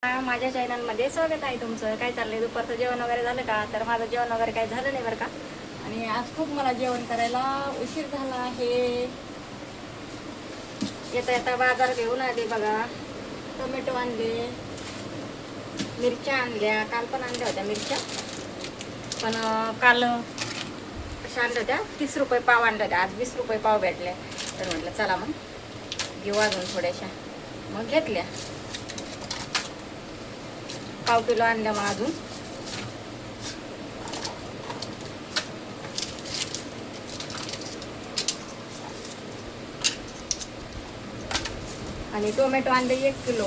माझ्या चॅनलमध्ये स्वागत आहे तुमचं. काय चाललंय? दुपारचं जेवण वगैरे झालं का? तर माझं जेवण वगैरे काही झालं नाही बरं का. आणि आज खूप मला जेवण करायला उशीर झाला आहे. येता येता बाजार घेऊन आले बघा. टोमॅटो आणले, मिरच्या आणल्या. काल पण आणल्या होत्या मिरच्या, पण काल कशा आणल्या होत्या, 30 रुपये पाव आणल्या होत्या. आज 20 रुपये पाव भेटले. तर म्हटलं चला मग घेऊ अजून थोड्याशा. मग घेतल्या. पाव किलो आणल्या मग अजून. आणि टोमॅटो आणले 1 किलो.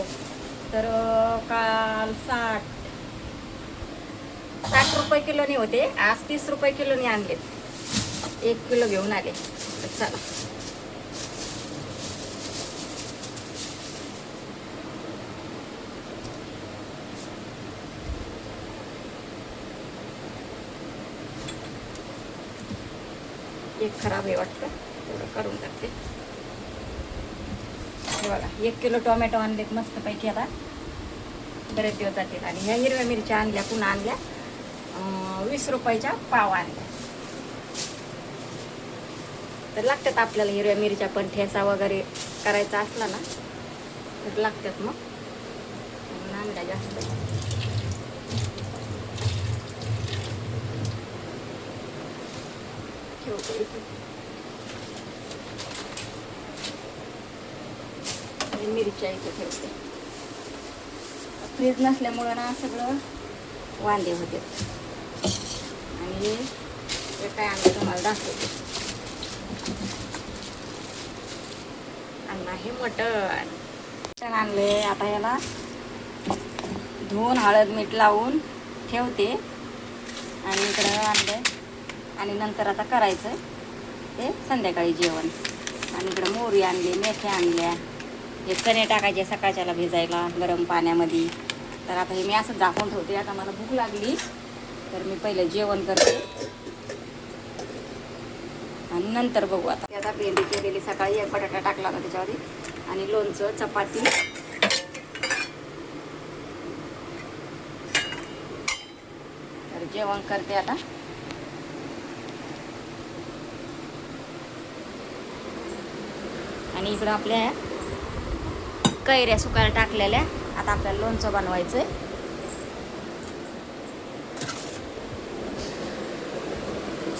तर काल 60 रुपये किलोनी होते, आज 30 रुपये किलोनी आणले. 1 किलो घेऊन आले. तर चला एक खराब आहे वाटतं, तेवढं करून टाकते. हे बघा 1 किलो टोमॅटो आणलेत मस्तपैकी. आता बरेच दिवस जातील. आणि ह्या हिरव्या मिरच्या आणल्या, पुन्हा आणल्या 20 रुपयाच्या पाव आणल्या. तर लागतात आपल्याला हिरव्या मिरच्या, पण ठेचा वगैरे करायचा असला ना तर लागतात. मग आणल्या जास्त. ठेवते मिरच्या इथे ठेवते. फ्रीज नसल्यामुळं ना सगळं वांदे होते. आणि हे काय आणलं तुम्हाला दाखवते. आणलं आहे मटण आणले. आता याला धुवून हळद मीठ लावून ठेवते. आणि इकडं आणलं. आणि नंतर आता करायचं ते संध्याकाळी जेवण. आणि इकडं मोहरी आणली, मेथ्या आणल्या. हे चणे टाकायचे सकाळच्याला भिजायला गरम पाण्यामध्ये. तर आता हे मी असं झाकून ठेवते. आता मला भूक लागली तर मी पहिलं जेवण करते आणि नंतर बघू. आता भेंडी केलेली सकाळी, एक बटाटा टाकला होता त्याच्यामध्ये, आणि लोणचं, चपाती. तर जेवण करते आता. आणि इकडं आपल्या कैऱ्या सुकायला टाकलेल्या. आता आपल्याला लोणचं बनवायचंय.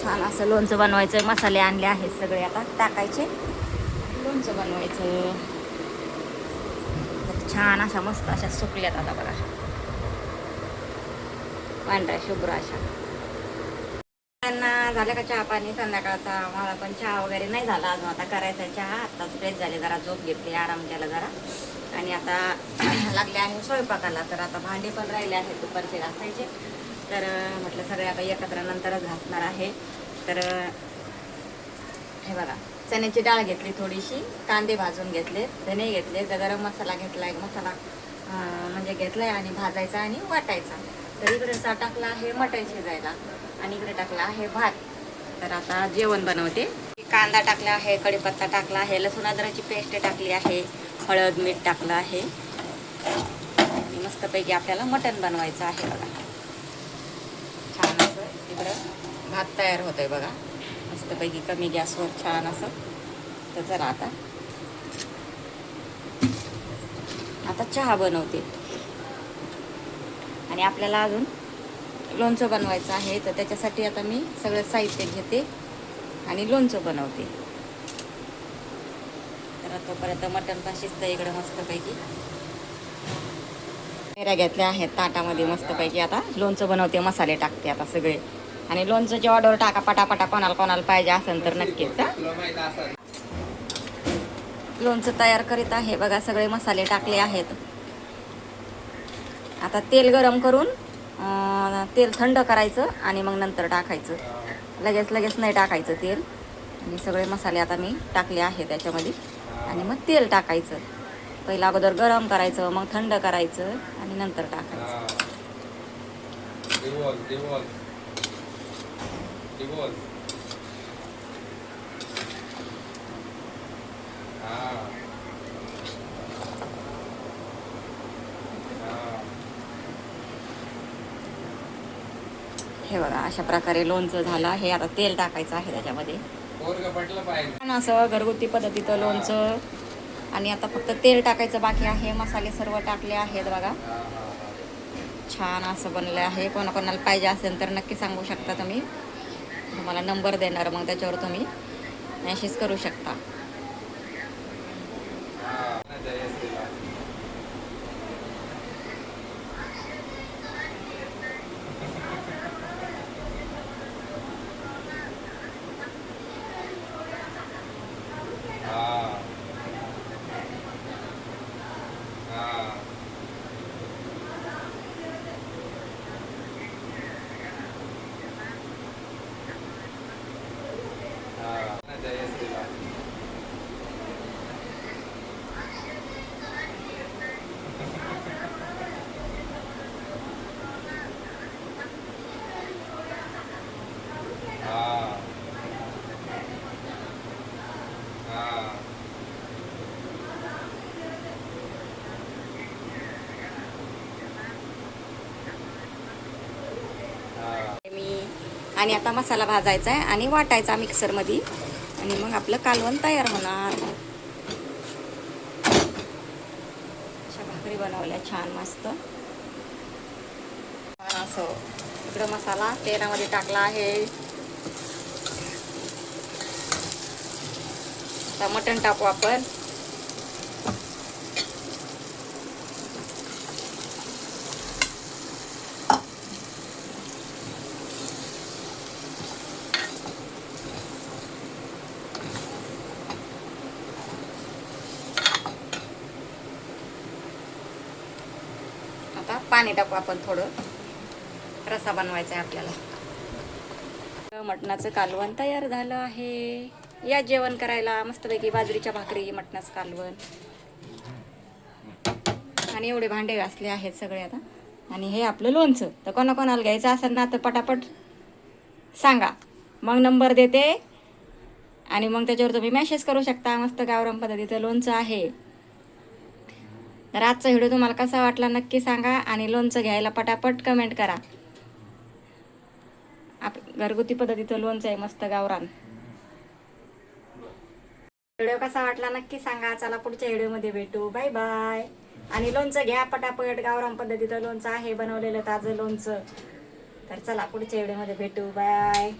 छान असं लोणचं बनवायचं. मसाले आणले आहेत सगळे, आता टाकायचे, लोणचं बनवायचं. छान अशा मस्त अशा सुकल्यात आता बघा, पांढऱ्या शुभ्र अशा. त्यांना झालं का चहा पाणी संध्याकाळचा? मला पण चहा वगैरे नाही झाला अजून. आता करायचा चहा. आता फ्रेश झाले, जरा झोप घेतली, आराम केला जरा. आणि आता लागले आहे स्वयंपाकाला. तर आता भांडे पण राहिले आहेत दुपारचे घासायचे. तर म्हटलं सगळे आता एकत्र नंतरच घासणार आहे. तर हे बघा, चण्याची डाळ घेतली थोडीशी, कांदे भाजून घेतले, धने घेतले, गरम मसाला घेतला, एक मसाला म्हणजे घेतलाय, आणि भाजायचा आणि वाटायचा. तर इकडे टाकला आहे मटण शिजायला, आणि इकडे टाकला आहे भात. तर आता जेवण बनवते. कांदा टाकला आहे, कढीपत्ता टाकला आहे, लसूण अद्रकची पेस्ट टाकली आहे, हळद मीठ टाकलं आहे. आणि मस्तपैकी आपल्याला मटण बनवायचं आहे बघा. छान असं इकडं भात तयार होतोय बघा, मस्तपैकी कमी गॅसवर छान असं. तर चला आता चहा बनवते. आणि आपल्याला अजून लोणचं बनवायचं आहे. तर त्याच्यासाठी आता मी सगळं साहित्य घेते आणि लोणचं बनवते. तर तोपर्यंत मटण पण शिजतं इकडं मस्तपैकी. कैऱ्या घेतल्या आहेत ताटामध्ये मस्तपैकी. आता लोणचं बनवते, मसाले टाकते आता सगळे. आणि लोणचं ऑर्डर टाका पटापटा, कोणाला पाहिजे असेल तर नक्कीच. लोणचं तयार करीत आहे बघा. सगळे मसाले टाकले आहेत. आता तेल गरम करून तेल थंड करायचं आणि मग नंतर टाकायचं. लगेच नाही टाकायचं तेल. आणि सगळे मसाले आता मी टाकले आहे त्याच्यामध्ये. आणि मग तेल टाकायचं. पहिला अगोदर गरम करायचं, मग थंड करायचं, आणि नंतर टाकायचं. हे बघा अशा प्रकारे लोणचं झालं. हे आता तेल टाकायचं आहे त्याच्यामध्ये. छान असं घरगुती पद्धतीचं लोणचं. आणि आता फक्त तेल टाकायचं बाकी आहे. मसाले सर्व टाकले आहेत बघा. छान असं बनलं आहे. कोणाकोणाला पाहिजे असेल तर नक्की सांगू शकता तुम्ही. तुम्हाला नंबर देणार, मग त्याच्यावर तुम्ही मेसेज करू शकता. आणि आता मसाला भाजायचा आहे आणि वाटायचा मिक्सरमध्ये. आणि मग आपलं कालवण तयार होणार. अशा भाकरी बनवल्या छान मस्त. असं इकडं मसाला तेलामध्ये टाकला आहे. आता मटण टाकू आपण. आता पाणी टाकू आपण थोडं. रस्सा बनवायचा आहे आपल्याला. मटणाचं कालवण तयार झालं आहे. या जेवण करायला मस्तपैकी बाजरीच्या भाकरी, मटणाचं कालवण. आणि एवढे भांडे घासले आहेत सगळे आता. आणि हे आपलं लोणचं. तर कोणाकोणाला घ्यायचं असेल ना तर पटापट सांगा, मग नंबर देते. आणि मग त्याच्यावर तुम्ही मेसेज करू शकता. मस्त गावरान पद्धतीचं लोणचं आहे. तर आजचा व्हिडिओ तुम्हाला कसा वाटला नक्की सांगा. आणि लोणचं घ्यायला पटापट कमेंट करा. घरगुती पद्धतीचं लोणचं आहे मस्त गावरान. व्हिडिओ कसा वाटला नक्की सांगा. चला पुढच्या व्हिडिओमध्ये भेटू. Bye bye. आणि लोणचं घ्या पटापट. गावरान पद्धतीचं लोणचं आहे बनवलेलं ताजं लोणचं. तर चला पुढच्या व्हिडिओमध्ये भेटू. बाय.